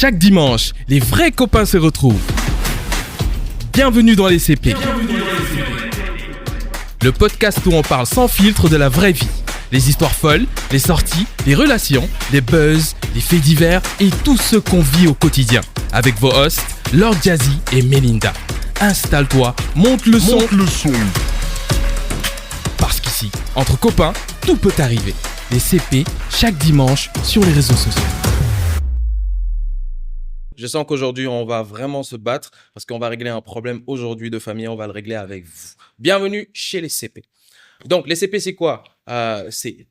Chaque dimanche, les vrais copains se retrouvent. Bienvenue dans les CP. Le podcast où on parle sans filtre de la vraie vie. Les histoires folles, les sorties, les relations, les buzz, les faits divers et tout ce qu'on vit au quotidien. Avec vos hosts, Lord Jazzy et Melinda. Installe-toi, monte le son. Parce qu'ici, entre copains, tout peut arriver. Les CP, chaque dimanche, sur les réseaux sociaux. Je sens qu'aujourd'hui, on va vraiment se battre parce qu'on va régler un problème aujourd'hui de famille. On va le régler avec vous. Bienvenue chez les CP. Donc, les CP, c'est quoi? C'est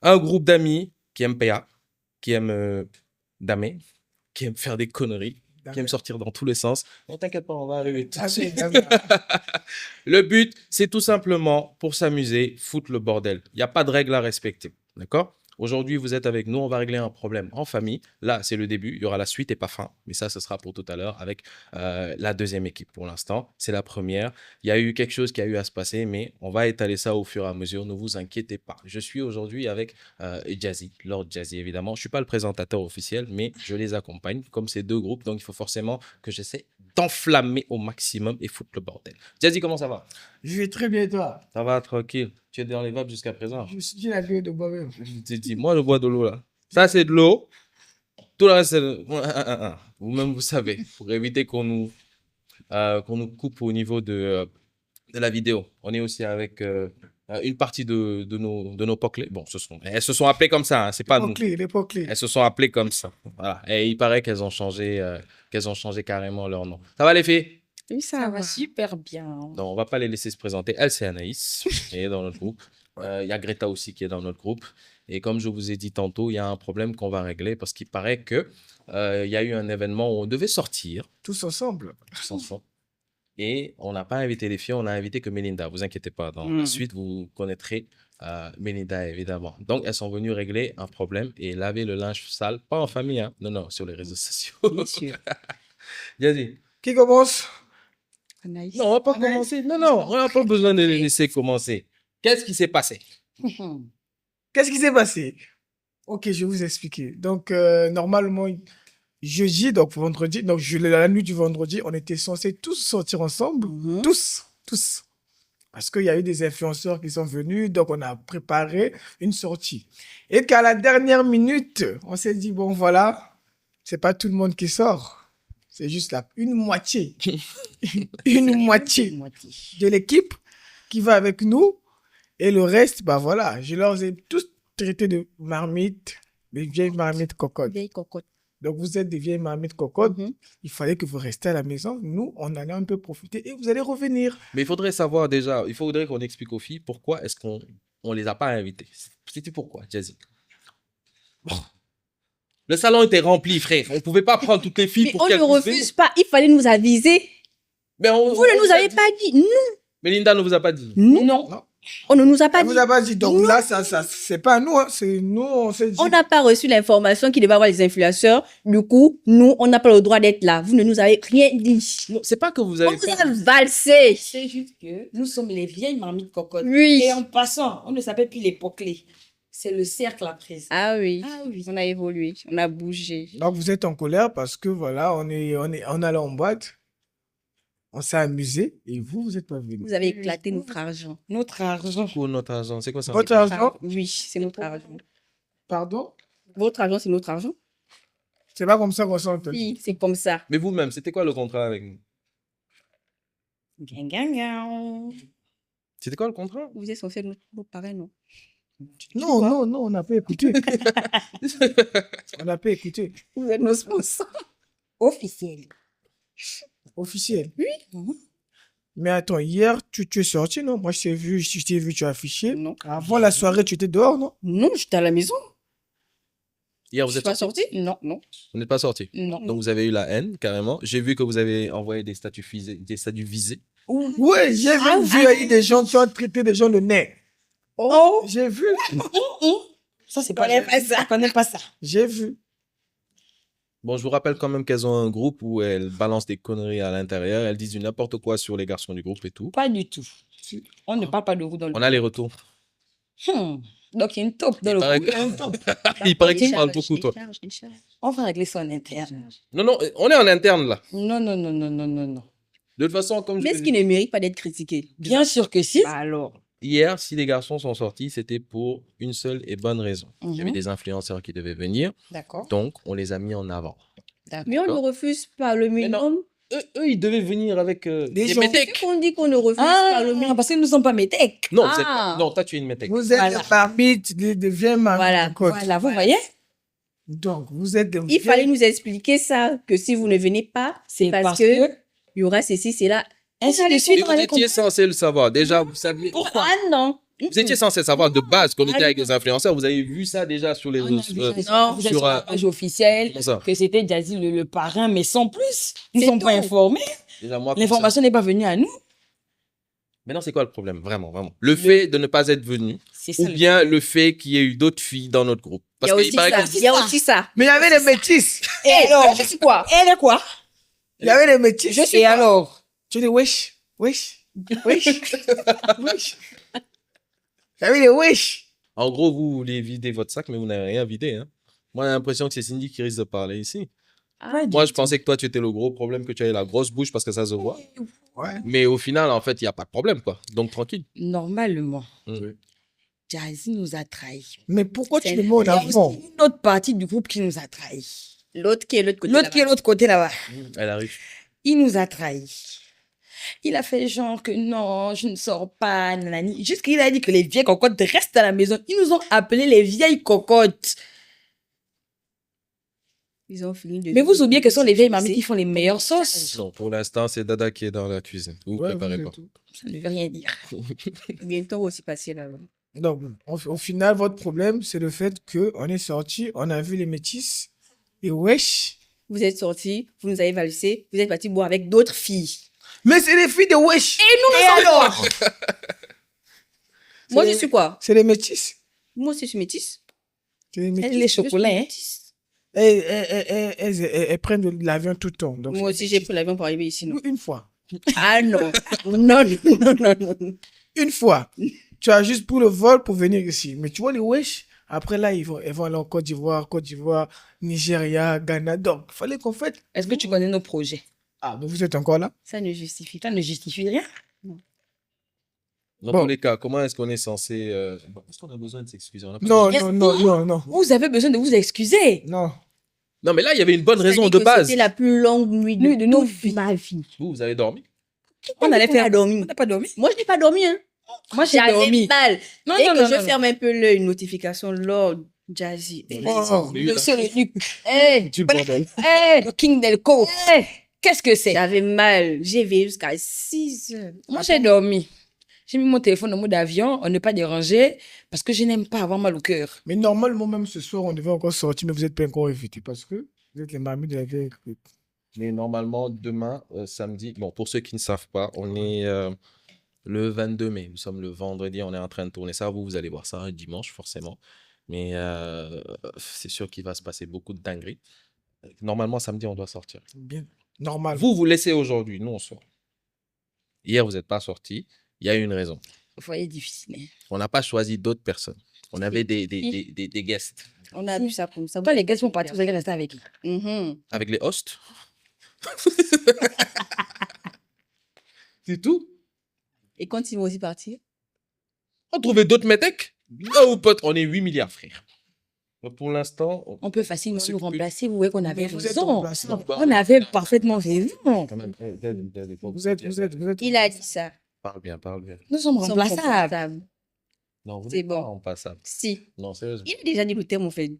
un groupe d'amis qui aiment PA, qui aiment damer, qui aiment faire des conneries, qui aiment sortir dans tous les sens. Non, t'inquiète pas, on va arriver tout de suite. Le but, c'est tout simplement pour s'amuser, foutre le bordel. Il n'y a pas de règles à respecter. D'accord? Aujourd'hui, vous êtes avec nous, on va régler un problème en famille. Là, c'est le début, il y aura la suite et pas fin. Mais ça, ce sera pour tout à l'heure avec la deuxième équipe. Pour l'instant, c'est la première. Il y a eu quelque chose qui a eu à se passer, mais on va étaler ça au fur et à mesure. Ne vous inquiétez pas. Je suis aujourd'hui avec Jazzy, Lord Jazzy, évidemment. Je ne suis pas le présentateur officiel, mais je les accompagne comme ces deux groupes. Donc, il faut forcément que j'essaie d'enflammer au maximum et foutre le bordel. Jazzy, comment ça va? Je vais très bien, toi. Ça va, tranquille. Tu es dans les vapes jusqu'à présent. Je me suis dit la gueule de moi-même. Je te dis, moi, je bois de l'eau, là. Ça, c'est de l'eau. Tout le reste, c'est de... Vous-même, vous savez, pour éviter qu'on nous coupe au niveau de la vidéo. On est aussi avec une partie de nos poclés. Bon, elles se sont appelées comme ça, hein, c'est pas nous. Les poclés. Elles se sont appelées comme ça. Voilà. Et il paraît qu'elles ont changé carrément leur nom. Ça va, les filles? Oui, ça va super bien. Donc, on va pas les laisser se présenter. Elle, c'est Anaïs, elle est dans notre groupe. Il y a Greta aussi qui est dans notre groupe. Et comme je vous ai dit tantôt, il y a un problème qu'on va régler parce qu'il paraît que il y a eu un événement où on devait sortir. Tous ensemble. Tous ensemble. Et on n'a pas invité les filles, on a invité que Melinda. Vous inquiétez pas. Dans la suite, vous connaîtrez Melinda, évidemment. Donc, elles sont venues régler un problème et laver le linge sale. Pas en famille, hein. Non, sur les réseaux sociaux. Bien sûr. Vas-y. Qui commence? Anaïs. Non, on va pas commencer. Non, on n'a pas besoin de les laisser commencer. Qu'est-ce qui s'est passé? Qu'est-ce qui s'est passé? Ok, je vais vous expliquer. Donc, normalement, jeudi, donc vendredi, donc la nuit du vendredi, on était censés tous sortir ensemble. Tous. Parce qu'il y a eu des influenceurs qui sont venus, donc on a préparé une sortie. Et qu'à la dernière minute, on s'est dit, bon, voilà, c'est pas tout le monde qui sort. C'est juste une moitié. une moitié de l'équipe qui va avec nous. Et le reste, bah voilà, je leur ai tous traité de marmites, des vieilles marmites cocottes. Vieille cocotte. Donc, vous êtes des vieilles marmites cocottes. Il fallait que vous restiez à la maison. Nous, on allait un peu profiter et vous allez revenir. Mais il faudrait savoir déjà, il faudrait qu'on explique aux filles pourquoi est-ce qu'on ne les a pas invitées. C'était pourquoi, Jazzy? Le salon était rempli, frère. On ne pouvait pas prendre toutes les filles Mais pour on qu'elles ne puissent refuse venir. pas, il fallait nous aviser. Mais Vous ne nous avez pas dit. Nous. Melinda ne vous a pas dit. Non. Non. On ne nous a pas Elle dit. vous a pas dit. Donc là, ça c'est pas nous. Hein. C'est nous, on s'est dit. On n'a pas reçu l'information qu'il devait avoir les influenceurs. Du coup, nous, on n'a pas le droit d'être là. Vous ne nous avez rien dit. Non, c'est pas que vous On avez vous pas... a valsé. C'est juste que nous sommes les vieilles marmites cocottes. Oui. Et en passant, on ne s'appelle plus les poclés. C'est le cercle à présent. Ah oui. Ah oui. On a évolué. On a bougé. Donc, vous êtes en colère parce que voilà, on allait en boîte. On s'est amusé et vous êtes pas venus. Vous avez éclaté notre argent. Notre argent. Pour notre argent, c'est quoi ça? Votre argent? Oui, c'est notre argent. Pardon? Votre argent, c'est notre argent? C'est pas comme ça qu'on s'entend. Oui, c'est comme ça. Mais vous-même, c'était quoi le contrat avec nous? Gang, gang, gang. C'était quoi le contrat? Vous êtes censé nous parrain, non? Non, on n'a pas écouté. On n'a pas écouté. Vous êtes nos sponsors. Officiel. Officiel. Oui. Mais attends, hier, tu es sorti, non? Moi, je t'ai vu, tu as affiché. Non. Avant la soirée, tu étais dehors, non? Non, j'étais à la maison. Hier, Je vous suis êtes pas sortis? sortie? Non, non. Vous n'êtes pas sortis. Non. Donc, vous avez eu la haine, carrément. J'ai vu que vous avez envoyé des statuts visés. Ouais, j'ai vu, il y a eu des gens qui ont traité des gens de nez. Oh. J'ai vu. Ça, c'est pas ça. On connaît pas ça. J'ai vu. Bon, je vous rappelle quand même qu'elles ont un groupe où elles balancent des conneries à l'intérieur. Elles disent du n'importe quoi sur les garçons du groupe et tout. Pas du tout. On ne parle pas de vous dans le... On a les retours. Donc, il y a une taupe dans Il le paraît couple. Il paraît que tu Décharge, parles beaucoup, toi. décharge. On va régler ça en interne. Non, non, on est en interne, là. Non, non, non, non, non, non, non. De toute façon, comme je Mais te est-ce qu'il dis, ne mérite pas d'être critiqué? Bien sûr que si. Bah alors. hier, si les garçons sont sortis, c'était pour une seule et bonne raison. Il y avait Mhm. des influenceurs qui devaient venir, D'accord. donc on les a mis en avant. Mais on le refuse par le minimum. Eux, ils devaient venir avec des gens- métèques. C'est qu'on dit qu'on ne refuse par le minimum. Parce qu'ils ne sont pas métèques. Non, Ah. non, toi, tu es une métèque. Vous êtes Voilà. des marmites, des vieilles marmites. Voilà, de côte. Voilà, vous voyez? Donc, vous êtes des Il vieilles- fallait nous expliquer ça, que si vous ne venez pas, C'est parce que il y aura ceci, c'est là. ainsi de Et suite, vous on allait étiez comprendre. censé le savoir. Déjà, vous saviez. Pourquoi? Ah non. Vous étiez censé savoir de base qu'on était Ah avec non. les influenceurs. Vous avez vu ça déjà sur les On a réseaux. vu ça non, vous êtes sur, sur la page officielle comment ça que c'était Jazzy le parrain, mais sans plus. Ils ne C'est sont pas tout. informés. Déjà, moi, L'information n'est pas venue à nous. Maintenant, c'est quoi le problème? Vraiment, vraiment. Le fait de ne pas être venu, C'est ça. ou bien le fait qu'il y ait eu d'autres filles dans notre groupe. Il y Parce a qu'il aussi paraît ça. que Il y a aussi ça. Mais il y avait les métis. Et alors? C'est quoi? Elle est quoi? Il y avait les métis. Je suis. Et alors? Tu dis wesh, wesh, wesh, wesh. Il y avait les wesh. En gros, vous voulez vider votre sac, mais vous n'avez rien vidé. Hein. Moi, j'ai l'impression que c'est Cindy qui risque de parler ici. Ah, Moi, je pensais que toi, tu étais le gros problème, que tu avais la grosse bouche parce que ça se voit. Ouais. Mais au final, en fait, il n'y a pas de problème, quoi. Donc, tranquille. Normalement, Mm. Jazzy nous a trahis. Mais pourquoi tu C'est- le mets en Il y a avant? aussi une autre partie du groupe qui nous a trahis. l'autre qui est l'autre côté. L'autre qui est de l'autre côté là-bas. Elle arrive. Il nous a trahis. Il a fait genre que non, je ne sors pas, nanani. Jusqu'il a dit que les vieilles cocottes restent à la maison. Ils nous ont appelés les vieilles cocottes. Ils ont fini de. Mais vous oubliez que ce sont les vieilles mamies qui font les meilleures sauces. Non, pour l'instant, c'est Dada qui est dans la cuisine. Vous Ouais, préparez vous pas. êtes tout. Ça ne veut rien dire. Bientôt on va aussi passer là. Donc, au final, votre problème, c'est le fait qu'on est sorti, on a vu les métis, et wesh. Vous êtes sortis, vous nous avez valsé, vous êtes partis boire avec d'autres filles. Mais c'est les filles de wesh. Et alors? Moi, C'est- je suis quoi? C'est les métis. Moi aussi, je suis métisse. C'est les Elle, métis. les chocolats, hein. Elles prennent de l'avion tout le temps. Donc, Moi aussi, j'ai pris l'avion pour arriver ici. Non. Une fois. Ah non. Non, non, non, non. Une fois. Tu as juste pris le vol pour venir ici. Mais tu vois les wesh, après là, ils vont aller en Côte d'Ivoire, Nigeria, Ghana. Donc, il fallait qu'on fasse. Est-ce que tu connais nos projets? Ah, mais vous êtes encore là? Ça ne justifie Ça ne justifie rien. Dans Bon. tous les cas, comment est-ce qu'on est censé. Est-ce qu'on a besoin de s'excuser? On a pas Non, besoin- non, non, non, non. Vous avez besoin de vous excuser. Non. Non, mais là, il y avait une bonne raison C'est-à-dire de que base. C'était la plus longue nuit Nuit de nos toute ma vie. Vous avez dormi? On allait faire. dormi. On n'a pas dormi. Moi, je n'ai pas dormi. Hein. Moi, j'ai J'avais dormi. mal. Non, Dès non, que non, je non, ferme un peu l'œil, une notification, Lord Jazzy. Oh, Mais oui, là, Monsieur le Duc. Hey, tu le bordel. hey, le King Delco. Hey, qu'est-ce que c'est? J'avais mal. J'ai veillé jusqu'à 6 heures. Moi, j'ai dormi. J'ai mis mon téléphone en mode avion, on ne pas déranger, parce que je n'aime pas avoir mal au cœur. Mais normalement, même ce soir, on devait encore sortir, mais vous n'êtes pas encore invités parce que vous êtes les mamies de la vieille. Mais normalement, demain, samedi, bon, pour ceux qui ne savent pas, on est le 22 mai. Nous sommes le vendredi, on est en train de tourner ça. Vous allez voir ça un dimanche, forcément. Mais c'est sûr qu'il va se passer beaucoup de dingueries. Normalement, samedi, on doit sortir. Bien. Normal. Vous laissez aujourd'hui, nous, on sort. Hier, vous n'êtes pas sortis. Il y a une raison. Vous voyez, difficile. Hein. On n'a pas choisi d'autres personnes. On avait des guests. On a vu ça comme ça. Quand les gars sont partis, vous allez rester avec qui? Mhm. Avec les hosts. C'est tout. Et quand ils vont aussi partir? On trouvait d'autres métèques. Oh, pote, on est 8 milliards, frère. Donc, pour l'instant, On peut facilement C'est nous plus- remplacer. Vous voyez qu'on avait Mais vous êtes raison. remplaçant. On avait parfaitement raison. quand même. Vous êtes. Il a dit ça. Parle bien, parle bien. Nous sommes Ils sont remplaçables. remplaçables. Non, vous C'est n'êtes pas bon. remplaçable. Si. Non, sérieusement. Il a déjà dit le terme, en fait.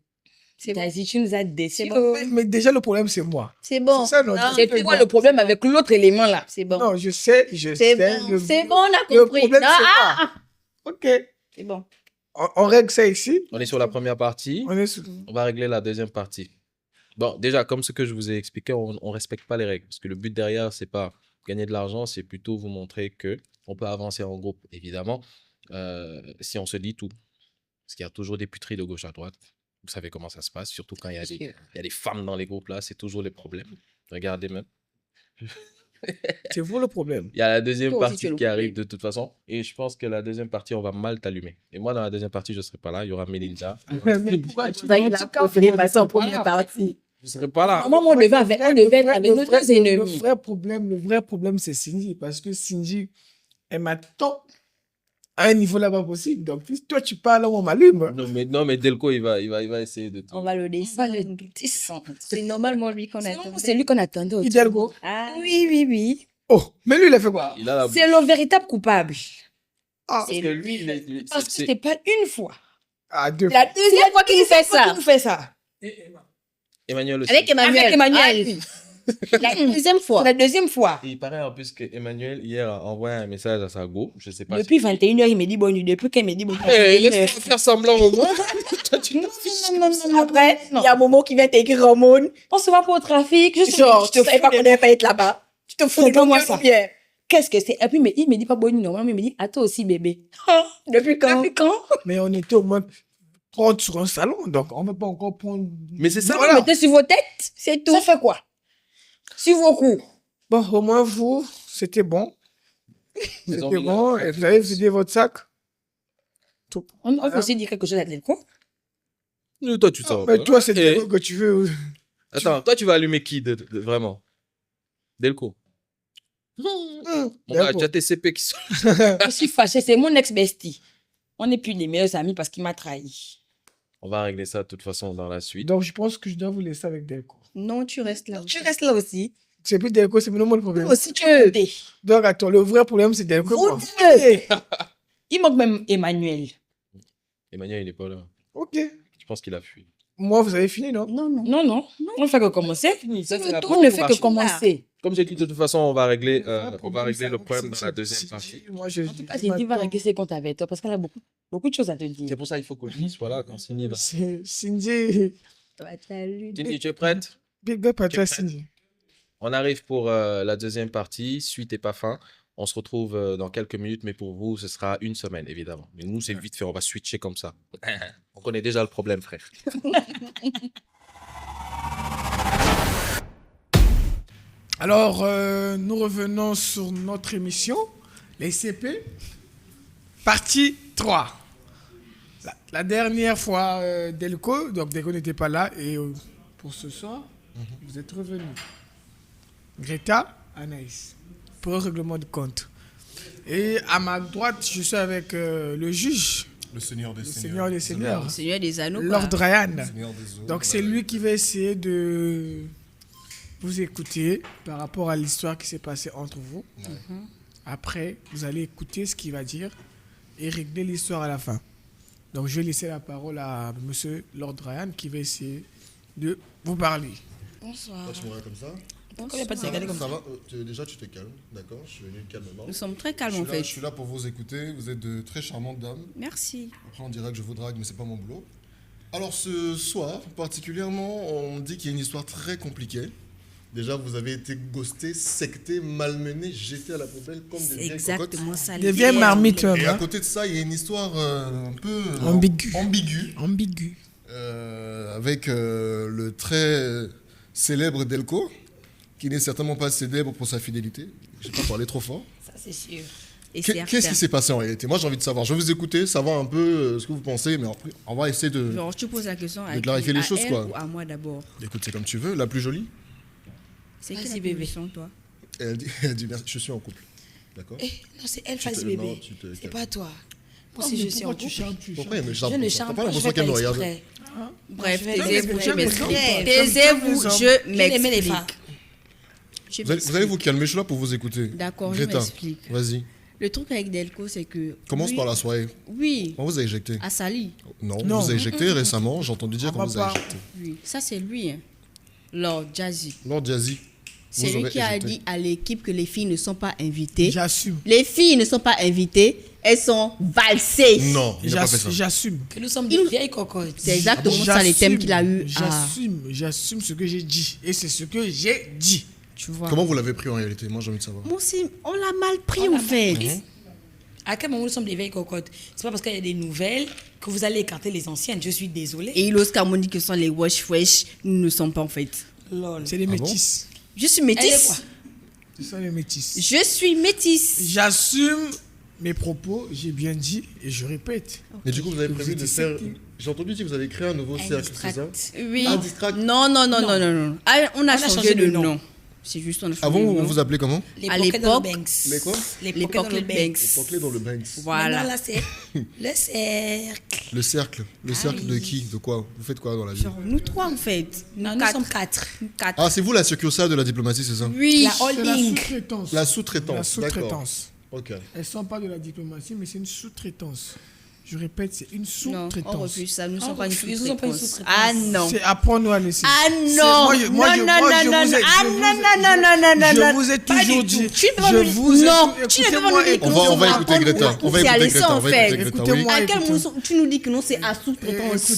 C'est bon. Vas-y, tu nous as déçus. C'est bon. Mais déjà, le problème, c'est moi. C'est bon. C'est ça, non, Non, C'est toi le problème avec l'autre élément là. C'est bon. Non, je sais. C'est bon. C'est bon, on a Le compris. problème, Non, c'est ah, moi. Ok. c'est bon. On règle ça ici. On est sur la première partie. On est sur- On va régler la deuxième partie. Bon, déjà, comme ce que je vous ai expliqué, on ne respecte pas les règles. Parce que le but derrière, c'est pas gagner de l'argent, c'est plutôt vous montrer que on peut avancer en groupe, évidemment, si on se dit tout. Parce qu'il y a toujours des puteries de gauche à droite. Vous savez comment ça se passe, surtout quand il y a des femmes dans les groupes là, c'est toujours les problèmes. Regardez même. C'est vous le problème. Il y a la deuxième Toi aussi, tu es partie le qui arrive premier. de toute façon. Et je pense que la deuxième partie, on va mal t'allumer. Et moi, dans la deuxième partie, je ne serai pas là. Il y aura Melinda. Mais pourquoi Tu vas y la préférée passer en première partie. Je ne serai pas là. Maman, on devait être avec nos deux ennemis. Le vrai problème, c'est Cindy. Parce que Cindy, elle m'attend à un niveau là-bas possible. Donc, si toi, tu parles, on m'allume. Non, mais Delco, il va essayer de tout. On va le descendre. C'est normalement lui qu'on C'est attend. c'est lui qu'on attendait. au Hidalgo. Ah, Oui. Oh, mais lui, il a fait quoi? Il a la C'est le véritable coupable. Ah, Parce que lui, Parce que c'était pas une fois. deux la deuxième fois qu'il fait ça. Qui nous fait ça? Emmanuel aussi. Avec Emmanuel. Avec Emmanuel. Ah, oui. La deuxième Pour fois. la deuxième fois. Et il paraît en plus que Emmanuel, hier, a envoyé un message à sa go. Je ne sais pas Depuis 21h, il me dit bonne nuit. Depuis qu'elle me dit bonne nuit. Laisse-moi faire semblant au moins. Non. Après, Il y a Momo qui vient t'écrire en mode. on se va pour le trafic. Genre, tu savais pas qu'on devait pas être là-bas. Tu te fous de Fais-moi moi ça. ça. Bien. Qu'est-ce que c'est? Et puis, il me dit pas bonne nuit, normalement, il me dit à toi aussi, bébé. Depuis quand? Depuis quand? Mais on était au moins 30 sur un salon. Donc, on ne va pas encore prendre. Mais c'est ça. Voilà. Mettez sur vos têtes, c'est tout. Ça fait quoi? Sur vos coups. Bon, au moins, vous, c'était bon. C'était bon. Et vous avez vidé votre sac. On peut aussi dire quelque chose à Delco. Toi, tu sais. Mais toi, c'est Eh. le que tu veux. Attends, toi, tu vas allumer qui vraiment? Delco. Mon gars, tu as tes CP qui sont. Je suis fâchée, c'est mon ex-bestie. On n'est plus les meilleurs amis parce qu'il m'a trahi. On va régler ça de toute façon dans la suite. Donc, je pense que je dois vous laisser avec Delco. Non, tu restes là. Tu restes là aussi. C'est plus Delco, c'est vraiment le problème. Aussi, tu veux. Donc, attends, le vrai problème, c'est Delco. Vous quoi. deux. Il manque même Emmanuel. Emmanuel, il n'est pas là. Ok. Je pense qu'il a fui. Moi, vous avez fini, non? Non. Non. On ne fait que commencer. Ça, c'est la On ne fait première que partie. commencer. Comme j'ai dit, de toute façon, on va régler le problème dans la deuxième Si, partie. Moi, je Ah, j'ai dit, va régler ses comptes avec toi parce qu'elle a beaucoup de choses à te dire. C'est pour ça qu'il faut que je soit là quand Cindy va. C'est Cindy. Cindy, tu es prête? Big up à toi, Ok. Cindy. On arrive pour la deuxième partie, suite et pas fin. On se retrouve dans quelques minutes, mais pour vous, ce sera une semaine, évidemment. Mais nous, c'est vite fait, on va switcher comme ça. On connaît déjà le problème, frère. Alors, nous revenons sur notre émission, les CP, partie 3. La dernière fois, Delco, donc Delco n'était pas là, et pour ce soir, vous êtes revenus. Greta, Anaïs, pour un règlement de compte. Et à ma droite, je suis avec le juge, Le Seigneur des le Seigneurs. Seigneur des Seigneurs, Seigneur des anneaux. Lord Ryan. Seigneur des eaux. Donc c'est lui qui va essayer de vous écouter par rapport à l'histoire qui s'est passée entre vous. Après, vous allez écouter ce qu'il va dire et régler l'histoire à la fin. Donc je vais laisser la parole à monsieur Lord Ryan qui va essayer de vous parler. Bonsoir. Toi, tu me regardes comme ça. Pourquoi il n'y a pas de regarder comme Ça ça? va déjà, tu te calmes, d'accord? Je suis venu calmement. Nous sommes très calmes Je en suis, là, fait. je suis là pour vous écouter. Vous êtes de très charmantes dames. Merci. Après, on dirait que je vous drague, mais c'est pas mon boulot. Alors, ce soir, particulièrement, on me dit qu'il y a une histoire très compliquée. Déjà, vous avez été ghosté, secté, malmené, jeté à la poubelle comme des C'est vieilles exactement cocottes. ça. Des vieilles marmites même. Et à Hein? côté de ça, il y a une histoire un peu Ambiguë. ambiguë avec le très célèbre Delco, qui n'est certainement pas célèbre pour sa fidélité. Je ne vais pas parler trop fort. Ça, c'est sûr. Et Qu'est-ce qui s'est passé en réalité? Moi, j'ai envie de savoir. Je vais vous écouter, savoir un peu ce que vous pensez, mais après, on va essayer de... Genre, tu poses la question à, clarifier les à choses, elle quoi. ou à moi d'abord. Écoute, c'est comme tu veux. La plus jolie, C'est Vas-y, qui la bébé. position, toi? elle dit merci, je suis en couple. D'accord? Eh, non, c'est elle, Tu te- vas-y, non, bébé. tu te C'est calmes. pas toi. Moi Oh, aussi, mais je suis en pourquoi tu couple. charmes, tu Pourquoi elle me Je charme ne comme ça? charme T'as pas, pas je l'impression vais qu'elle me faire regarde? exprès. Bref, Je vais taisez-vous, faire je m'explique. exprès. Taisez-vous, je Il aimait les m'explique. femmes. Je Vous allez vous calmer, je suis là pour vous écouter. D'accord, je Greta, m'explique. vas-y. Le truc avec Delco, c'est que. Commence lui- par la soirée. Oui, On vous a éjecté. à Sali. Non, Non. vous avez éjecté récemment. J'ai entendu dire On qu'on va vous a pas- éjecté. Oui, ça c'est lui. Hein. Lord Jazzy. Lord Jazzy. C'est vous lui avez qui a éjecté. dit à l'équipe que les filles ne sont pas invitées. J'assume. Les filles ne sont pas invitées, elles sont valsées. Non, il n'a pas fait ça. J'assume. Que nous sommes des vieilles cocottes. C'est exactement ça les thèmes qu'il a eu. J'assume ce que j'ai dit. Et c'est ce que j'ai dit. Tu vois. Comment vous l'avez pris en réalité? Moi, j'ai envie de savoir. Moi aussi, on l'a mal pris On en l'a fait. mal pris. À quel moment nous sommes des vieilles cocottes? C'est pas parce qu'il y a des nouvelles que vous allez écarter les anciennes. Je suis désolée. Et Ilos m'ont dit que ce sont les wesh wesh, nous ne sommes pas en fait. Lol. C'est les bon métis. Je suis Elle est métisse. quoi? Ce sont les métis. Je suis métisse. J'assume mes propos, j'ai bien dit et je répète. Mais du coup, vous avez prévu de êtes faire. sceptique. J'ai entendu dire que vous avez créé un nouveau cercle, c'est ça? Oui. Un distract. Non. Ah, on a changé de nom. C'est juste, on a changé Avant, de on nom. vous appelait comment? Les À pockets dans le l'époque, Banks. Les quoi? Les Pocket Banks. Portez dans le Banks. Voilà. Maintenant, là, c'est le cercle. Le cercle. Le cercle de qui? De quoi? Vous faites quoi dans la vie? Genre, nous trois, en fait. Non, nous sommes 4. Quatre. Ah, c'est vous la succursale de la diplomatie, c'est ça? Oui. La C'est la holding. sous-traitance. La sous-traitance. La sous-traitance. Ok. Elles ne sont pas de la diplomatie, mais c'est une sous-traitance. Je répète, c'est une Non, on sous-traitance. refuse ça. Nous ne On sommes pas une refuse, nous sommes pas une sous-traitance. sous-traitance. Ah non. C'est apprends-nous à laisser. Ah C'est- non. moi, je vous ai- je vous ai toujours dit. Tu ne peux pas me Je dire. vous ai Non, tout- tu ne peux pas écoutez-moi, me dire que On nous va sommes écouter à Greta. prendre. On va C'est à écouter laisser, Greta. en On va fait. écouter Greta. Écoutez-moi. Oui. À quel moment tu nous dis que non, c'est à sous-traitance.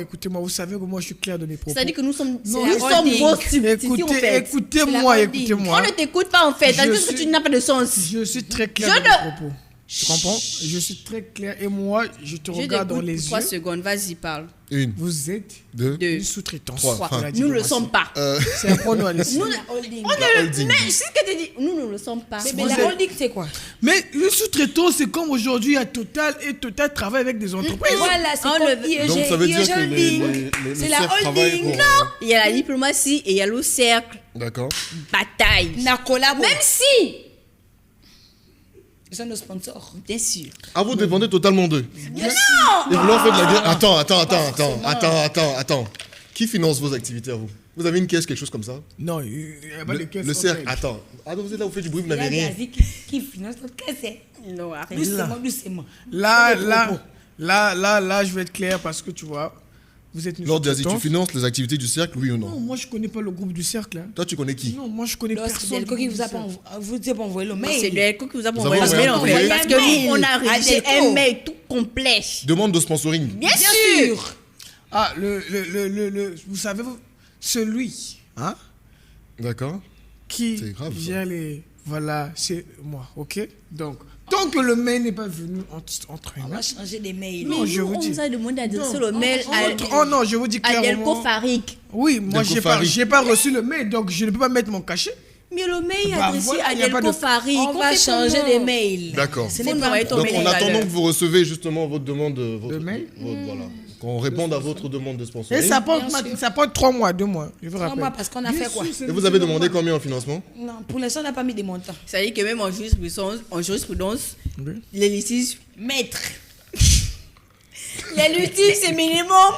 Écoutez-moi. Vous savez que moi, je suis clair de mes propos. C'est-à-dire que nous sommes Non, nous sommes holding. vos substituts, en fait. Écoutez-moi. On ne t'écoute pas, en fait. Je Parce que suis- tu n'as pas de sens. Je suis très clair Je dans mes ne- propos. Tu comprends? Je suis très clair et moi, je te regarde dans les pour 3 yeux. secondes. Vas-y, parle. Une, Vous êtes deux, Deux. une sous-traitance. Trois. de la Nous ne le diplomatie. sommes pas. C'est apprends-nous à laisser. Nous, La holding. la holding. mais c'est ce que tu dis. Nous ne le sommes pas. Mais Vous la êtes- holding, c'est quoi? Mais une sous-traitance, c'est comme aujourd'hui à Total et Total travaille avec des entreprises. Voilà, c'est On comme le- IEG. Donc ça veut dire IEG que holding. C'est la travaille holding. pour... Il y a la diplomatie et il y a le cercle. D'accord. Bataille. Na collabo. Même si, Ils sont nos sponsors. bien sûr. Ah, vous dépendez totalement d'eux. Non. Et vous leur faites de la guerre. Attends. Qui finance vos activités à vous? Vous avez une caisse, quelque chose comme ça? Non, il n'y a pas de caisse. Le en cercle. fait. Attends. Ah, donc vous êtes là, vous faites du bruit, vous Il y a n'avez rien. Gazi qui finance notre caisse. Non, arrête. Doucement. Là, Les là, propos. là, je vais être clair parce que tu vois, vous êtes une Lord Jazzy, tu sous-traitance. finances les activités du cercle, oui ou Non, non? moi je connais pas le groupe du cercle. Hein. Toi, tu connais qui? Non, moi je connais Lorsque personne. Delco du qui groupe vous a du pas cercle. vous a pas envoyé le mail. C'est Delco qui vous a Vous envoyé avez le mail, en envoyé fait. un Parce mail. que nous, on a rédigé Delco. un mail tout complet. Demande de sponsoring. Bien sûr. Ah, vous savez, celui hein, D'accord. qui C'est grave, ça. gère les. Voilà, c'est moi, ok? Donc, tant que le mail n'est pas venu entre On nous. va changer des mails. Non, je Nous, vous on dis. nous a demandé d'adresser Non. le mail Oh non, je vous dis à Delco clairement. Farik. Oui, moi Delco Farid. j'ai pas reçu le mail, donc je ne peux pas mettre mon cachet. Mais le mail est Bah, adressé voilà, à y a pas Delco de- Farik. On va changer des mails. D'accord. Ce Faut n'est nous pas envoyer ton Donc, mail en tout à attendant l'heure. que vous recevez justement votre demande, votre, Le mail voilà. Qu'on réponde à votre demande de Et sponsoring. ça prend, Bien sûr. ça prend 3 mois, 2 mois. Je vous 3 rappelle. mois parce qu'on a fait quoi? Et vous avez demandé combien en financement? Non, pour l'instant, on n'a pas mis des montants. C'est-à-dire que même en jurisprudence, Oui. les litiges, Maître. les litiges, c'est minimum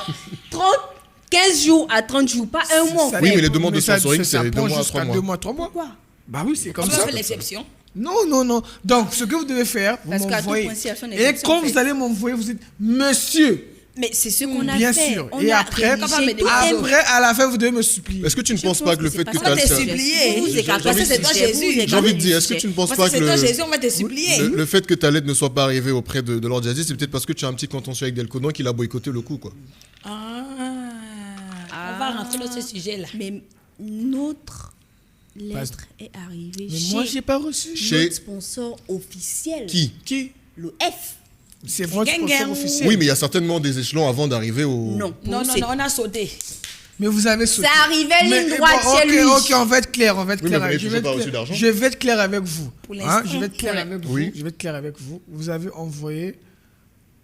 15 jours à 30 jours, pas un mois. en Ça fait. Oui, mais les dépend, demandes de ça sponsoring, ça c'est 2 prend mois à jusqu'à 3 mois. 2 mois, 3 mois. Pourquoi? Bah oui, c'est comme On ça. va faire l'exception. Non. Donc, ce que vous devez faire, vous Parce qu'à tout m'envoyez. point, s'il y a son Et exception, quand en fait. vous allez m'envoyer, vous dites monsieur. Mais c'est ce qu'on a Bien fait. sûr. On Et a après, rédigé tout un- après, à la fin, vous devez me supplier. Est-ce que tu ne Je penses pense pas que le c'est fait pas que ça. tu On va as... te ça- supplier. Vous écartez Parce que c'est du toi sujet, Jésus. vous écartez J'ai envie de du dire, est-ce que sujet. tu ne penses Parce pas que que c'est toi le... Jésus, on va te supplier. Le fait que ta lettre ne soit pas arrivée auprès de Lord Jazzy, c'est peut-être parce que tu as un petit contentieux avec Delco, donc il a boycotté le coup, quoi. On va rentrer dans ce sujet-là. Mais notre lettre est arrivée Mais chez moi, j'ai pas reçu. Chez- notre sponsor officiel. Qui? Qui? Le F. C'est votre Gang, sponsor gang. officiel. Oui, mais il y a certainement des échelons avant d'arriver au... Non. pour Non, nous, non, c'est- non, on a sauté. Mais vous avez sauté. Ça arrivait ligne Mais, droite bon, chez lui. Ok, on va être clair, Oui, mais vous n'avez toujours pas reçu d'argent. Je vais être clair avec vous. Pour l'instant, Je vais être clair pour avec Oui. vous. Je vais être clair avec vous. Vous avez envoyé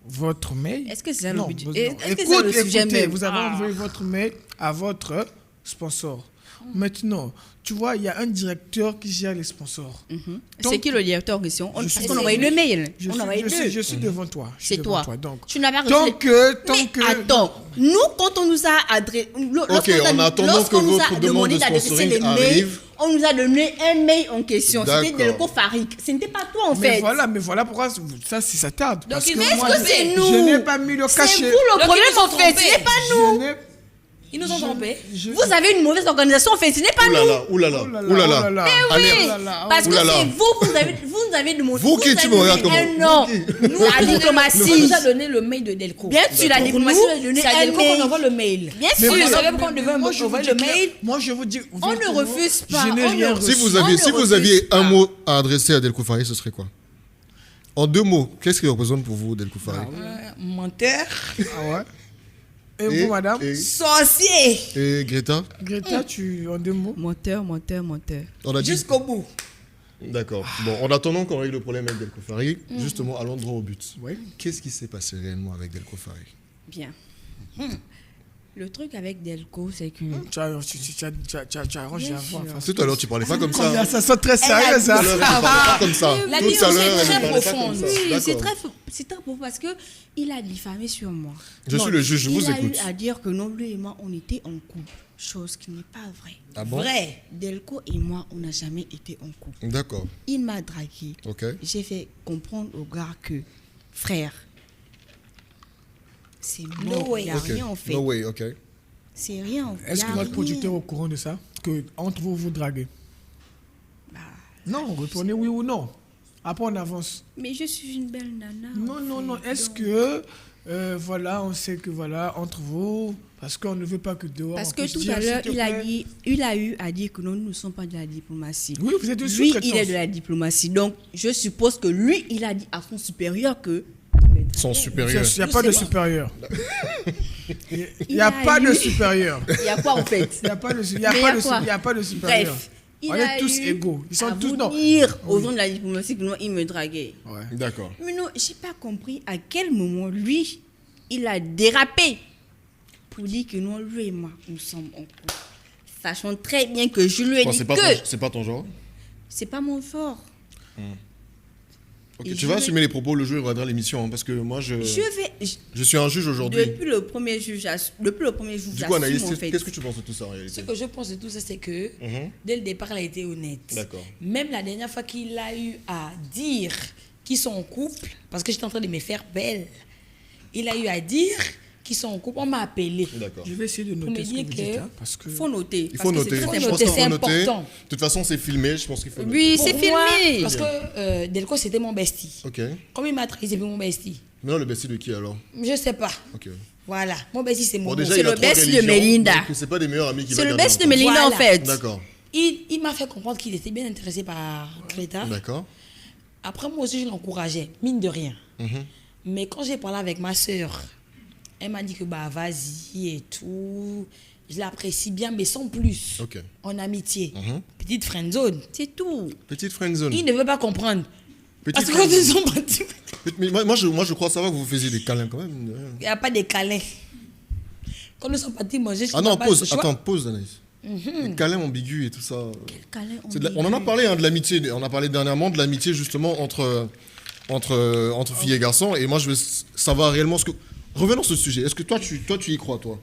votre mail. Est-ce que c'est ça le Non, budget? non. Est-ce que c'est Écoute, le sujet écoutez, même? vous avez Ah. envoyé votre mail à votre sponsor. Maintenant, tu vois, il y a un directeur qui gère les sponsors. C'est qui le directeur en question? Je Parce suis- qu'on a envoyé le mail. Je On suis, a envoyé je suis- deux. je suis devant toi. Je suis C'est devant toi. Donc, Tu n'as pas reçu. tant les- que, Mais attends, nous, quand on nous a adressé. Ok, en attendant que votre demande de sponsoring arrive. On nous a donné un mail en question. C'était D'accord. Delco Farik. Ce n'était pas toi, en mais fait. mais voilà pourquoi ça, si ça tarde. Parce ils que ont Mais est-ce moi, que je- c'est nous? Je n'ai pas mis le C'est cachet. vous le Donc, problème, ils nous ont en fait. Ce trompés. n'est pas nous. Je n'ai- Ils nous ont trompés. je- Vous avez une mauvaise organisation, en fait. Ce n'est pas nous. Oulala, oulala, Oh là là, oulala. oh là là. Alerte. Oui, là là, parce que oulala. c'est vous avez demandé. Vous qui, tu me regardes comment? Un nom. Nous, La on diplomatie. nous a donné le mail de Delco. Bien sûr, la Pour diplomatie nous, nous a donné c'est à un Delco qu'on mail. envoie le mail. Bien Mais sûr. vous voilà, savez mais- qu'on devait mais moi, je envoyer vous le dis clair- mail. Moi, je vous dis. On ne refuse pas. Je n'ai on rien ne reçu. Si refuse vous pas. aviez un mot à adresser à Delco Farid, ce serait quoi? En 2 mots, qu'est-ce qu'il représente pour vous, Delco Farid? Menteur. Ah ouais. Et vous, madame? Sorcier. Et Greta? Greta, tu en 2 mots? Menteur. On a dit Jusqu'au bout. D'accord. Bon, en attendant qu'on règle le problème avec Delco Farid, justement, allons droit au but. Ouais. Qu'est-ce qui s'est passé réellement avec Delco Farid? Bien. Le truc avec Delco, c'est que... Tu as arrangé Bien la voix. sûr. Enfin, Tout à l'heure, tu parlais pas comme ça. sonne très sérieux, Tout ça. à l'heure, elle parlait pas comme ça. La Tout vie à aussi l'heure, est elle très parlait pas profonde. comme ça. Oui, c'est D'accord. très profond parce que il a diffamé sur moi. Je suis le juge, je vous Il a écoute. eu à dire que non, lui et moi, on était en couple. Chose qui n'est pas vraie. Ah bon? Vrai. Delco et moi, on n'a jamais été en couple. D'accord. Il m'a dragué. Ok. J'ai fait comprendre au gars que, frère, c'est mort. way. Il n'y a Ok. rien en fait. No way, ok. C'est rien. Est-ce Y a que votre rien. producteur est au courant de ça? Que entre vous, vous draguez? Bah, Non, répondez oui ou non. Après, on avance. mais je suis une belle nana. Non, en non, fait, non. Est-ce donc- que, voilà, on sait que, voilà, entre vous, parce qu'on ne veut pas que dehors. Parce on que puisse tout dire, à l'heure, s'il te plaît. il a eu à dire que nous ne sommes pas de la diplomatie. Oui, vous êtes de Lui, sous-traitance. il est de la diplomatie. Donc, je suppose que lui, il a dit à son supérieur que. Son supérieur. Il n'y a pas de supérieur. Il Il n'y a a pas de eu- supérieur. Il y a quoi en fait Il n'y a pas de, il y a Mais pas il y a de, quoi il y a pas de supérieur. Bref, il On a est tous eu égaux. Ils sont à tous vous non. dire aux Oui. gens de la diplomatie que non, il me draguait. Ouais. D'accord. Mais non, j'ai pas compris à quel moment lui, il a dérapé pour dire que non, lui et moi, nous sommes en couple. Sachant très bien que je lui ai Bon, dit c'est que pas ton genre. c'est pas mon fort. Ok, Et tu je vas vais- assumer les propos le jour où il regardera l'émission, hein, parce que moi, je Je suis un juge aujourd'hui. depuis le premier jour, Du coup, Anaïs, j'assume en fait. qu'est-ce que tu penses de tout ça en Ce réalité? que je pense de tout ça, c'est que Mhm. dès le départ, elle a été honnête. D'accord. Même la dernière fois qu'il a eu à dire qu'ils sont en couple, parce que j'étais en train de me faire belle, il a eu à dire qu'ils sont en couple. On m'a appelé. D'accord. Je vais essayer de Pour me noter ce que dire vous que dites. Hein, parce que... Faut noter. Il parce faut que c'est noter. très Faut Je pense important. qu'il c'est faut noter. important. De toute façon, c'est filmé. Je pense qu'il faut noter. Oui, Pour c'est moi, filmé. Parce que Delco, c'était mon bestie. Ok. Comme il m'a trahi, c'est plus mon bestie. Maintenant, le bestie de qui alors? Je sais pas. Ok. Voilà. Mon bestie, c'est mon Bon, déjà, c'est il a le trois bestie de religions, Melinda. donc c'est pas des meilleurs amis qui C'est le best de Melinda Voilà. en fait. D'accord. Il m'a fait comprendre qu'il était bien intéressé par Greta. D'accord. Après, moi aussi, je l'encourageais, mine de rien. Mhm. Mais quand j'ai parlé avec ma sœur, elle m'a dit que bah vas-y et tout. Je l'apprécie bien, mais sans plus. Ok. En amitié. Mhm. Petite friendzone. C'est tout. Petite friendzone. Il ne veut pas comprendre. Petite Parce que quand ils sont partis, Mais moi, je crois savoir que vous faisiez des câlins quand même. il n'y a pas de câlins. Quand nous sommes partis manger, Ah non, papa, pause. je vois- Attends, pause, Anaïs. Les câlins ambigus et tout ça. Câlin On en a parlé hein, de l'amitié. On a parlé dernièrement de l'amitié justement entre filles et garçons. Et moi, je veux savoir réellement ce que. Revenons sur ce sujet. Est-ce que toi, tu y crois, toi?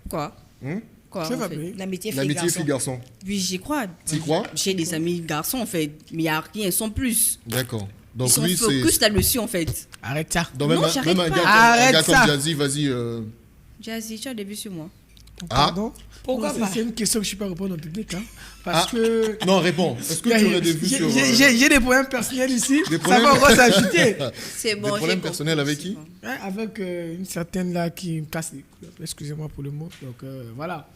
Quoi Hein? Quoi Ça en va fait bien. L'amitié L'amitié fille-garçon. fille-garçon. Oui, j'y crois. Tu y crois? J'ai des amis garçons en fait, mais il n'y a rien sans plus. D'accord. Ils Donc sont lui, c'est. focus là-dessus en fait. Arrête ça. Donc Non, même, j'arrête même un pas. gars, Arrête un gars comme ça. Jazzy, vas-y. Jazzy, tu as des vues sur moi. Ah. Pardon? Pourquoi Bon, pas? c'est une question que je ne peux pas répondre en public. Hein, parce Ah. que. Non, réponds. Est-ce que tu aurais des vues sur. J'ai des problèmes personnels ici. Des Ça problèmes- va encore s'ajouter. C'est Des bon. problèmes j'ai personnels compris, avec qui? c'est bon. Ouais, avec une certaine là qui me casse les couilles. Excusez-moi pour le mot. Donc voilà.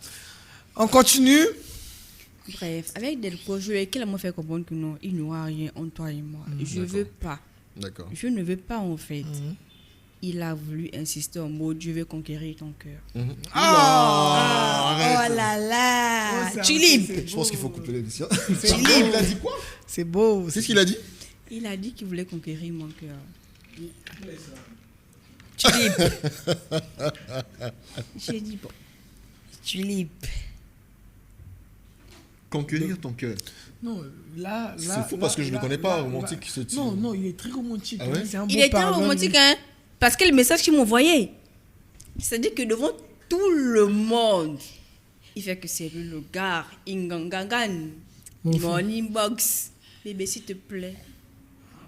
On continue. Bref, avec Delco, qu'elle m'a fait comprendre que non, il n'y aura rien entre toi et moi. Je d'accord. veux pas. D'accord. Je ne veux pas en fait. Il a voulu insister en mode je vais conquérir ton cœur. Ah, Oh arrête. là là. Oh, c'est Tu un- libre. c'est Je pense beau. qu'il faut couper l'émission. C'est Pardon, beau. il a dit quoi? C'est beau. Qu'est-ce qu'il a dit? Il a dit qu'il voulait conquérir mon cœur. Tu libre. J'ai dit bon. Tu libre. Conquérir ton cœur. Non, là. C'est fou parce que je ne connais pas romantique, ce type. Non, non, il est très romantique. Ah ouais? hein, c'est un Il beau était parleur, romantique, hein, parce que le message qu'il m'envoyait, c'est-à-dire que devant tout le monde, il fait que c'est lui le gars, Ingangangan, mon inbox. Bébé, s'il te plaît,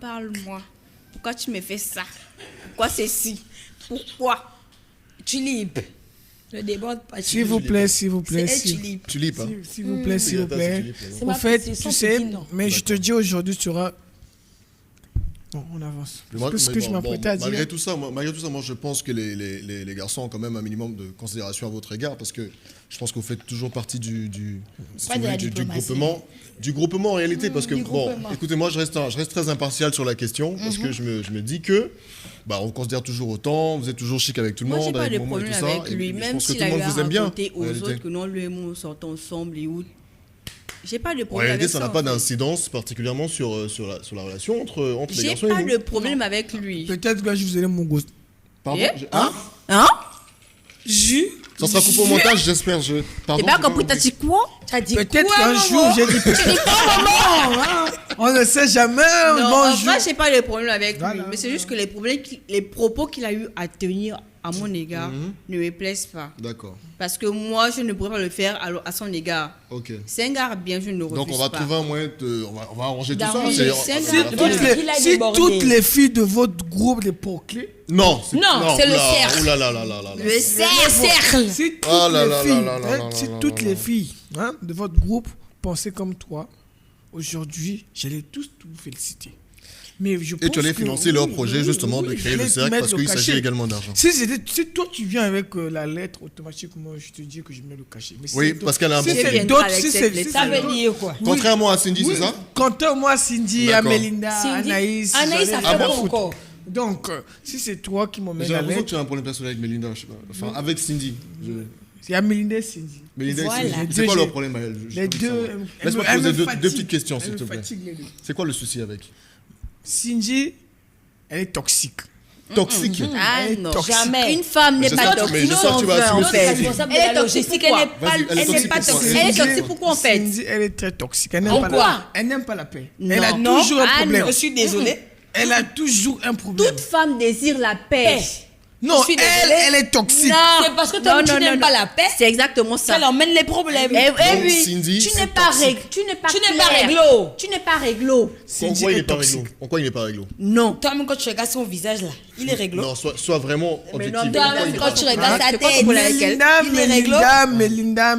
parle-moi. Pourquoi tu me fais ça? Pourquoi c'est si? Pourquoi? Tu libre. Ne déborde pas. S'il vous plaît, s'il vous C'est plaît. elle, tu libre. Tu lis pas. S'il vous plaît, s'il vous Attends, plaît. tu lis pas, non. C'est Au ma fait, petite- tu son sais, petit nom. mais je te dis aujourd'hui, tu auras. Bon, on avance. Moi, Parce mais que je bon, m'apprêtais à dire. malgré tout ça, moi, je pense que les garçons ont quand même un minimum de considération à votre égard parce que je pense que vous faites toujours partie du Pas de la du diplomatie. groupement en réalité parce que du bon, groupement. écoutez, moi je reste très impartial sur la question parce que je me dis que bah on considère toujours autant, vous êtes toujours chic avec tout le Moi, j'ai monde, pas avec de Momo et problème tout ça, avec et lui, je même pense que s'il tout a le eu monde à vous aime bien. raconter en aux réalité. autres que non, lui et moi, on sortait ensemble et où J'ai pas de En problème réalité, avec ça n'a en pas fait. d'incidence particulièrement sur la relation entre les J'ai garçons pas et vous. de problème avec lui. Peut-être que je vous ai donné mon gosse. Pardon Eh? Hein Hein? Ça sera coupé au montage, j'espère. Pardon, T'as pas j'ai compris, t'as dit quoi? Tu as dit Peut-être quoi, qu'un maman? jour, j'ai dit maman, on ne sait jamais. Non, Bonjour. enfin, j'ai pas de problème avec Voilà, lui. Mais c'est juste que les propos qu'il a eu à tenir à mon égard ne me plaisent pas. D'accord, Parce que moi, je ne pourrais pas le faire à son égard. ok. C'est un gars bien, je ne le refuse Donc on va pas. trouver un moyen on va arranger tout ça. D'arranger. c'est- C'est on va- un on gars va- bien. Il a Si débordé. toutes les filles de votre groupe de clés, Non, Non, c'est le oula, cercle. oula, là, là, là, là, là. Le cercle. si toutes Oh là les là filles, là là là là si là toutes là les là. filles de votre groupe pensaient comme toi, aujourd'hui, j'allais tous vous féliciter. Mais je Et pense tu allais que- financer leur oui, projet oui, justement de oui, créer le j'allais cercle mettre parce le qu'il s'agit cachet. également d'argent. Si toi tu viens avec la lettre, automatiquement je te dis que je mets le cachet. Mais si Oui, c'est parce qu'elle a un si bon c'est feeling. d'autres, Avec si cette c'est lettre. si Ça c'est veut d'autres- dire quoi? Contrairement à Cindy, Oui, c'est ça? Comptez-moi Cindy, D'accord. Amélinda, Cindy, Anaïs. Anaïs, ça j'en ai fait rien à bon foutre. encore. Donc, si c'est toi qui m'emmènes J'ai la l'impression que lettre, tu as un problème personnel avec Melinda, je sais pas. Enfin, avec Cindy. c'est Amélinda et Cindy. Melinda et Voilà. Cindy. Les C'est deux, quoi leur j'ai- problème à elle? J'ai Les envie de deux. savoir. Laisse-moi elles poser me deux fatiguent. petites questions, s'il Elles te me plaît. fatiguent, les deux. C'est quoi le souci avec? Cindy, elle est toxique. Toxique. Ah Elle est non. toxique. Jamais. Une femme n'est je pas sens- mais toxique. je sens que tu vas en assumer L'autre ce fait. que tu dis. responsable de Elle est la toxique, logistique, elle pourquoi? n'est pas, Vas-y, elle est elle n'est toxique pas pourquoi? toxique. Elle est toxique pourquoi en fait? Cindy, elle est très toxique. Elle n'aime En pas quoi? elle n'aime pas la paix. Non. Elle a Non. toujours un Ah, problème. non. Je suis désolée. Elle a toujours un problème. Toute femme désire la paix. Paix. Non, Je suis elle, désolée. elle est toxique. C'est parce que toi, tu n'aimes pas la paix C'est exactement ça. qu'elle emmène les problèmes. Eh Donc, oui, Cindy, tu c'est n'es pas toxique. tu n'es pas Tu n'es pas clair. réglo. Tu n'es pas réglo. Cindy Pourquoi il est n'est pas toxique. réglo? Pourquoi il n'est pas réglo? Non. Toi-même, quand tu regardes son visage là, il est réglo. Non, sois vraiment Mais non, objectif. toi, Pourquoi il est Quand pas tu réglo? regardes sa C'est quoi ton tête, problème avec elle? il est réglo. Melinda.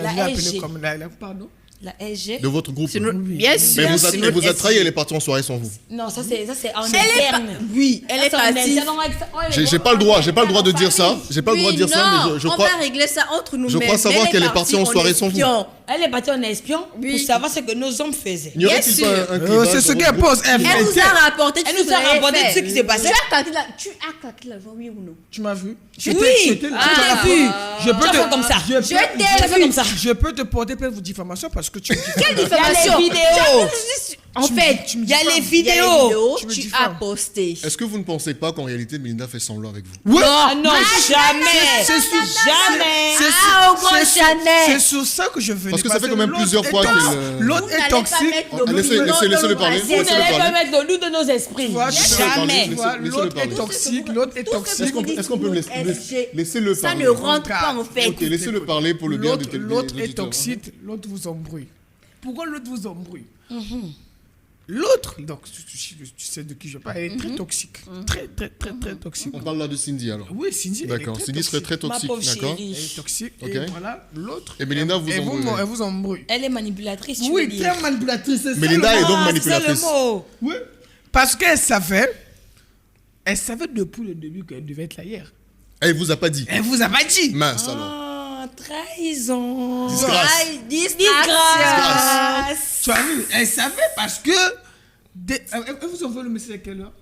La Je l'ai appelée SG. comme la. Pardon? La SG. De votre groupe. C'est notre- Bien sûr. Mais c'est elle notre vous a trahi, SG. elle est partie en soirée sans vous. Non, ça c'est en Elle est interne. pas- Oui, elle est Ça, c'est en partie. interne. J'ai pas le droit, j'ai pas le droit de dire ça. J'ai pas le droit de dire ça, non, mais je on crois. va régler ça entre nous. je crois savoir qu'elle est partie en soirée sans vous. Elle est partie en espion Oui. pour savoir ce que nos hommes faisaient. N'y aurait-il Bien pas sûr. un clivage C'est ce dans votre qu'elle groupe? pose. Elle nous a rapporté Elle nous a rapporté tout ce qui s'est passé. Tu as claqué la voix, oui ou non? Tu m'as vu? Oui, J'étais là. je Ah. t'ai vu. Je peux Tu as te fait comme ça. Je peux- t'ai Tu as fait comme ça. Je peux te porter plainte pour diffamation parce que tu me dis. Quelle Il y a diffamation? les vidéos. En fait, tu me Il y a diffames. les il y a les vidéos. vidéos, Tu me tu diffames. as posté. Est-ce que vous ne pensez pas qu'en réalité Melinda fait semblant avec vous? Oui. Ah non, jamais. C'est sur- Jamais. c'est Ah, sur- au grand c'est sur- Chanel. C'est sur ça que je venais. Parce que ça fait quand même l'autre plusieurs est fois toxique. qu'elle, L'autre Vous est n'allez pas toxique. mettre Ah, le laissez- nom laissez- dans laissez-le le parler. Vous voisin. Laissez-le n'allez pas parler. mettre de nous de nos esprits. Tu vois, Laissez-le parler, Jamais. Tu vois, laissez-le l'autre est parler. toxique, l'autre est Tout ce que toxique. Est-ce qu'on peut me laisser SG. laissez-le Ça parler? ne rentre pas en fait. Ok, laissez-le parler pour le bien L'autre des l'autre est auditeurs. toxique, l'autre vous embrouille. Pourquoi l'autre vous embrouille? L'autre, donc tu sais de qui je parle, elle est très toxique. Très toxique. On parle là de Cindy alors. Oui, Cindy. elle est D'accord, très Cindy serait toxique. très Ma toxique, pauvre d'accord? chérie. Elle est toxique. Ok. Et voilà, l'autre. Et Melinda vous embrouille. Elle vous embrouille. Elle est manipulatrice, tu veux Oui, dire. très manipulatrice. c'est ça, Melinda le est mot. donc Ah, manipulatrice. c'est le mot. Oui. Parce qu'elle savait depuis le début qu'elle devait être là hier. Elle vous a pas dit. Elle vous a pas dit. Mince alors. Ah, trahison. Disgrâce. Aïe, Disgrâce. Tu as vu? Elle savait parce que. Elle vous envoie le message à quelle heure?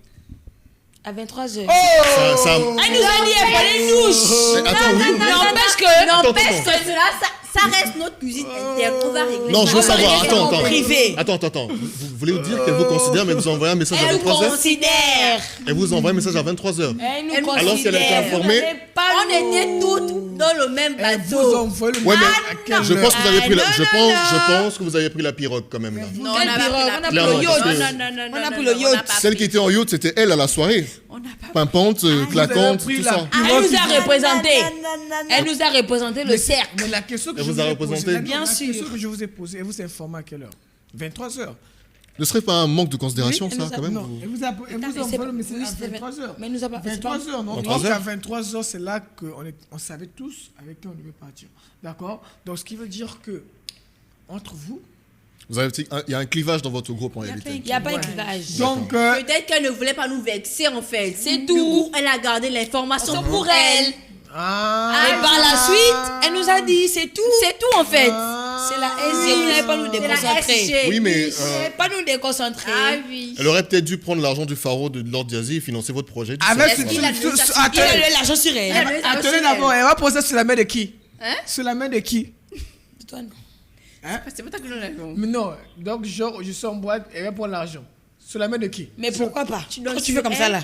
À 23h. Ça- Elle nous a dit, elle fallait nous. Mais attends, oui. N'empêche que. N'empêche que cela, ça reste notre cuisine interne. On va régler Non, ça. je veux On va savoir. régler ça en Attends. privé. Attends. Vous voulez dire qu'elle vous considère, mais elle vous envoie un message à Elle nous 23h? considère. Elle vous envoie un message à 23h. Elle nous Elle nous considère. Alors, si elle a été informée- On était toutes dans le même Elle vous bateau. envoie le Ouais, message mais à quelle je pense que vous avez Ah, pris la, non, je non, pense, non. je pense que vous avez pris la pirogue quand même là. Non, Quelle on n'a pas pirogue? pris On la a pris Clairement, le parce yacht. que- On a pris non, le yacht. on n'a pas Celle qui était en yacht, c'était elle à la soirée. On n'a pas Pimpante, claquante, pris tout la ça. Elle nous a représenté. représenté. Elle nous a représenté le cercle. Mais la question que Elle je vous vous a ai représenté? posée, Bien la sûr. question que je vous ai posée, elle vous informe à quelle heure? 23h. Ne serait pas un manque de considération, Oui, elle ça, nous a- quand même Non, vous- elle vous envoie le message Oui, à c'était 23h. Mais elle nous a pas. c'est pas- 23h, non? 23 Donc heures. à 23h, c'est là qu'on savait tous avec qui on devait partir. D'accord? Donc ce qui veut dire que, entre vous, Vous avez, il y a un clivage dans votre groupe en Il réalité. n'y a pas Ouais. d'équipage. donc, Peut-être qu'elle ne voulait pas nous vexer en fait. C'est Du tout. coup, elle a gardé l'information Pour elle. ah, Et par la suite, elle nous a dit, c'est tout. C'est tout en fait. C'est la SG, vous n'allez pas nous C'est la déconcentrer. SG. Oui, mais Vous n'allez pas nous déconcentrer. Ah oui. elle aurait peut-être dû prendre l'argent du pharo de Lord Diazy et financer votre projet. du avec cercle, Est-ce voilà. qu'il a donné ça? Il a attendez, eu l'argent sur elle. Elle a- attendez d'abord, elle va poser ça sur la main de qui? Hein? Sur la main de qui? Toi, non. Hein? C'est pas toi qui donne l'argent. Mais non, donc genre, je suis en boîte et elle prend l'argent. Sur la main de qui? Mais pourquoi pas? donnes Quand tu fais comme ça, là.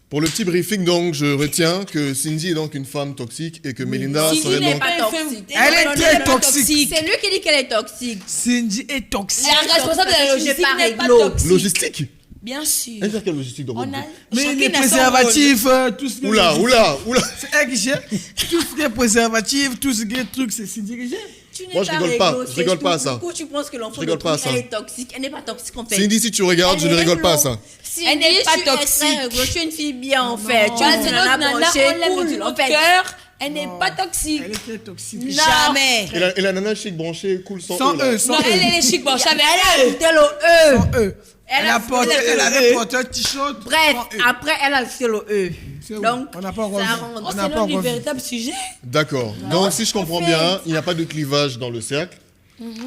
Pour le petit briefing, donc, je retiens que Cindy est donc une femme toxique et que Melinda Cindy serait n'est donc... pas toxique. Elle est très toxique. C'est lui qui dit qu'elle est toxique. Cindy est toxique. La responsable de la Parce que tu n'es logistique pas n'est pas réglo. toxique. Logistique. Bien sûr. Elle gère quelle logistique dans votre On a... groupe? Mais chacune les a son préservatifs, tout ce qui est Oula, oula, oula. c'est elle qui gère. Tout ce qui est préservatif, tout ce qui est truc, c'est Cindy qui gère. Tu n'es Moi, je pas rigole pas. réglo, Je c'est rigole tout. pas à ça. Pourquoi tu penses que l'enfant Je rigole de pas à truc, ça. elle est toxique? Elle n'est pas toxique en fait. Cindy, si tu regardes, je ne rigole pas à ça. Cindy, Elle n'est pas je suis toxique. extrêmement réglo, je suis une fille bien en fait. Tu Voilà, nous c'est en as notre nana, branché, on l'aime cool, de tout en notre fait. cœur. Elle n'est pas toxique. Elle est très toxique. Jamais. Et la nana chic branchée cool sans Sans eux, là. eux, sans Non, eux. elle est chic, bon, j'avais Elle a tel au E. Sans eux. Elle Elle a a porté, fait elle le avait E. porté un t-shirt. Bref, sans eux. après elle a fait le E. C'est où? Donc, On n'a pas encore ça vu. rentre. Oh, On c'est n'a pas l'un du encore vu. véritable sujet. D'accord. Donc, si je comprends en bien, fait- il n'y a pas de clivage dans le cercle.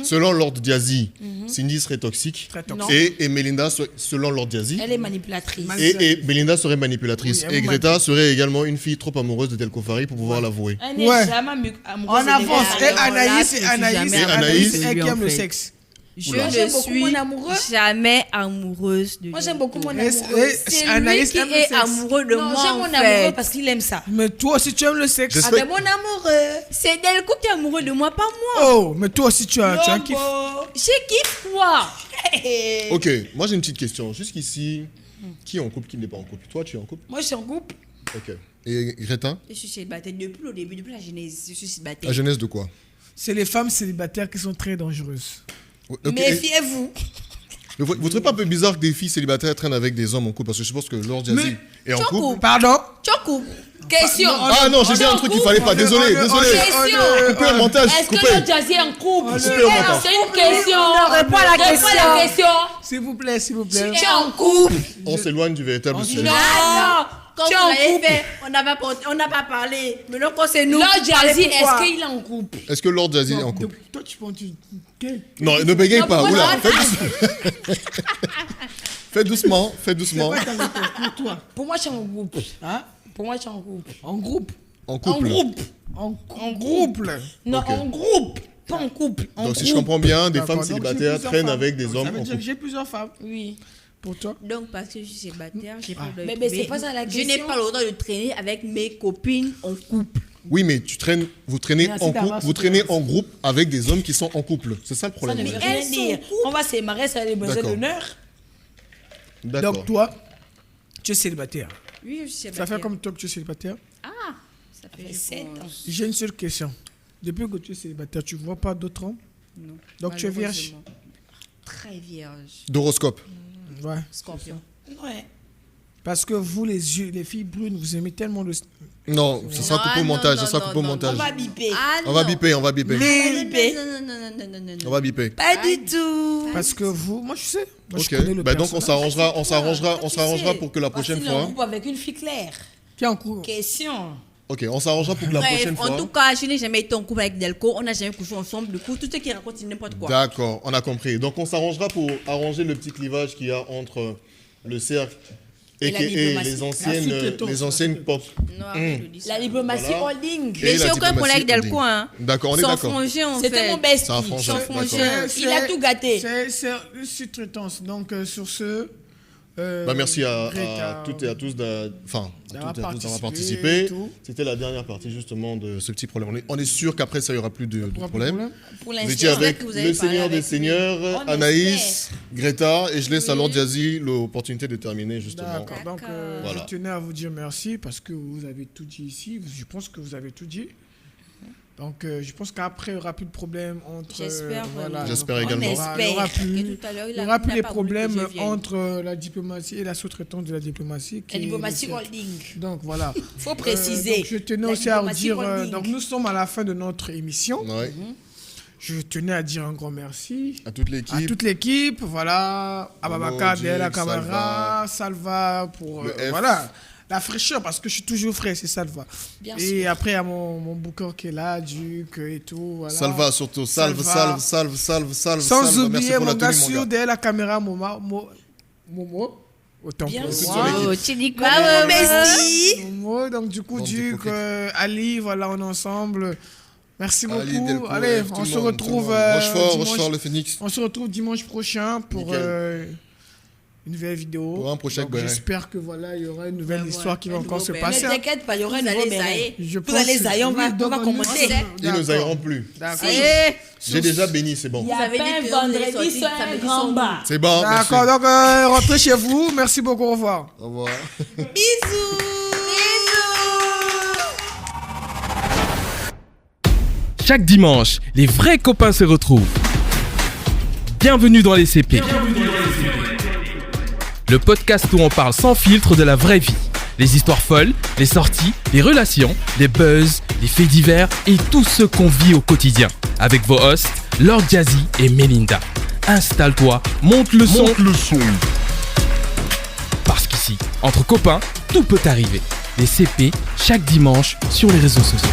Selon Lord Diazy, Cindy serait toxique. Très toxique. Et Melinda, selon Lord Diazy, Elle est manipulatrice. et Melinda serait manipulatrice. Oui, elle Et est Greta serait également une fille trop amoureuse de Delco Fari pour pouvoir l'avouer. Elle n'est Ouais. jamais amoureuse. On de avance. Delco. Et Alors là, Anaïs, je et suis Anaïs, jamais Et Anaïs, Anaïs, elle lui, qui en aime le fait. sexe. Je Oula. ne J'aime beaucoup suis mon amoureux. jamais amoureuse de Moi, j'aime beaucoup mon Et- amoureux. et- C'est lui Anaïs qui aime le est sexe. amoureux de Non, moi j'aime en mon fait. amoureux parce qu'il aime ça. Mais toi aussi, tu aimes le sexe. J'espère- Avec mon amoureux. C'est Delco qui est amoureux de moi, pas moi. Oh, mais toi aussi, tu as un kiff. Lobo. J'ai kiffe quoi. Hey. Ok, moi j'ai une petite question. Jusqu'ici, qui est en couple, qui n'est pas en couple? Toi, tu es en couple? Moi, je suis en couple. Ok. Et Greta? Je suis célibataire depuis le début, depuis la genèse. Je suis célibataire. La jeunesse de quoi? C'est les femmes célibataires qui sont très dangereuses. Ok, et- Méfiez-vous. mais vous trouvez pas un peu bizarre que des filles célibataires traînent avec des hommes en couple? Parce que je pense que Lord Diazy est en Choco. couple. Pardon? Choco. Question. Ah non, j'ai dit un truc qu'il fallait pas. Désolé, désolé. Question. Coupez le montage, Est-ce que coupez. le Jazzy est en couple? Coupez le montage. C'est une question. On répond à la Réponds à la question. S'il vous plaît, s'il vous plaît. Tu es en couple? On s'éloigne du véritable sujet. Non. Ah non. Quand Tu es vous en l'avez couple. fait, on n'a pas parlé. Mais donc, quand c'est nous. Là, vous parlez Jazzy, pourquoi? est-ce qu'il est en couple? Est-ce que Lord Diazy est en couple? Toi, tu penses. Non, ne bégaye Non, pas. pourquoi Oula, non? fais doucement, fais doucement. Pour toi. Pour moi, je suis en couple. Hein? Pour moi, je suis en couple. En groupe. En En couple. groupe. En groupe. Non, Ok. en groupe. Pas en couple. En Donc si je groupe. comprends bien, des D'accord, femmes donc j'ai célibataires plusieurs traînent femmes. avec des Donc, hommes Ça veut en dire que couple. j'ai plusieurs femmes. Oui. Pour toi. Donc, parce que je suis célibataire, j'ai pas le droit de Mais c'est trouver. pas ça la Je n'ai question. pas le droit de traîner avec mes copines en couple. Oui, mais vous traînez Merci en couple, d'avance, vous traînez en groupe avec des hommes qui sont en couple. C'est ça le Ça problème. ne en veut fait. rien elles dire. sont en couple. On va se marier, ça a des besoins D'accord. d'honneur. D'accord. Donc, toi, tu es célibataire. Oui, je suis Ça célibataire. fait comme toi que tu es célibataire. Ah, ça fait je 7 pense. ans. J'ai une seule question. Depuis que tu es célibataire, tu ne vois pas d'autres hommes? Non. Donc, tu es vierge? Malheureusement. Très vierge. D'horoscope. Ouais. Scorpion. Ouais. Parce que vous, les yeux, les filles brunes, vous aimez tellement le. Non, ça sera coupé au non, montage, non, ça sera non, coupé au non, montage. On va biper. Ah, On va non. biper, on va biper. Biper. On va biper. Pas du tout. Parce que vous, moi je sais. Moi, je Ok. connais le Bah donc on personnage. s'arrangera pour que la prochaine Parce qu'il est en fois. couple avec une fille claire. Qui est en cours. Question. Ok, on s'arrangera pour que la Bref, prochaine en tout fois. cas, je n'ai jamais été en couple avec Delco. On n'a jamais couché ensemble. Du coup, tout ce qui raconte, c'est n'importe quoi. D'accord, on a compris. Donc on s'arrangera pour arranger le petit clivage qu'il y a entre le cercle Et la et diplomatie. les anciennes pop. Non, arrête de dire ça. La diplomatie Voilà. holding. Et Mais la j'ai aucun problème avec diplomatie Delco, hein. D'accord, on est Sans d'accord. frangin, en C'était fait. mon bestie. Ça a frangé, Sans d'accord. frangin. Il a tout gâté. C'est une sous-traitance. Donc, sur ce. Bah, merci à Greta, toutes et à tous d'avoir d'avoir participé. et tout. C'était la dernière partie justement de ce petit problème. On est sûr qu'après ça, il n'y aura plus de problème. Pour Vous étiez l'instant. avec que vous avez le parlé Seigneur des avec Seigneurs, On Anaïs, Greta, et je laisse à Lord Jazzy l'opportunité de terminer justement. D'accord. Donc, Voilà. je tenais à vous dire merci parce que vous avez tout dit ici. Je pense que vous avez tout dit. Donc, je pense qu'après, il n'y aura plus de problème entre. J'espère vraiment. voilà. J'espère Donc, également. Il n'y aura Que plus. tout à l'heure, Il n'y aura plus n'a les pas voulu que problèmes je vienne. entre la diplomatie et la sous-traitance de la diplomatie. La qui- diplomatie holding. Donc voilà. Faut préciser. Donc, je tenais La aussi à vous diplomatie dire. holding. Donc nous sommes à la fin de notre émission. Ouais. Je tenais à dire un grand merci À toute à l'équipe. toute l'équipe. Voilà. Ababaka, Momo, Della Jake, Camara, Salva pour Le F. voilà. La fraîcheur, parce que je suis toujours frais, c'est Salva. Bien Et sûr. après, il y a mon booker qui est là, Duc et tout. Voilà. Salva surtout. Salve. Sans Merci oublier pour la mon gars tenue, mon sur gars. derrière la caméra, Momo. Autant Bien pour sûr. moi. Oh, tu dis quoi, Bravo, Momo? bestie. Momo, donc du coup, Bande de Duc, coquettes. Ali, voilà, on est ensemble. Merci Ali beaucoup. Delcourt, Allez, tout on le se monde, retrouve tout le monde. dimanche. Rochefort, le Phoenix. On se retrouve dimanche prochain pour une nouvelle vidéo. Pour un prochain Donc, Bénin. j'espère que voilà, il y aura une nouvelle Ouais, histoire qui va un encore nouveau se Bénin. Mais passer. t'inquiète pas, il y aura un Vous nouveau allez Bénin. zaïer. Je Vous allez zaïer, on va donc, commencer. Ils ne zailleront plus. D'accord. Allez. J'ai déjà béni, c'est bon. Il y a avez dit pas que un vous allez vendredi sortir sur un samedi grand sans bar. C'est bon, merci. D'accord, donc rentrez chez vous. Merci beaucoup, au revoir. Au revoir. Bisous. Chaque dimanche, les vrais copains se retrouvent. Bienvenue dans les CP. Le podcast où on parle sans filtre de la vraie vie. Les histoires folles, les sorties, les relations, les buzz, les faits divers et tout ce qu'on vit au quotidien. Avec vos hosts, Lord Jazzy et Melinda. Installe-toi, monte le son. Parce qu'ici, entre copains, tout peut arriver. Les CP, chaque dimanche sur les réseaux sociaux.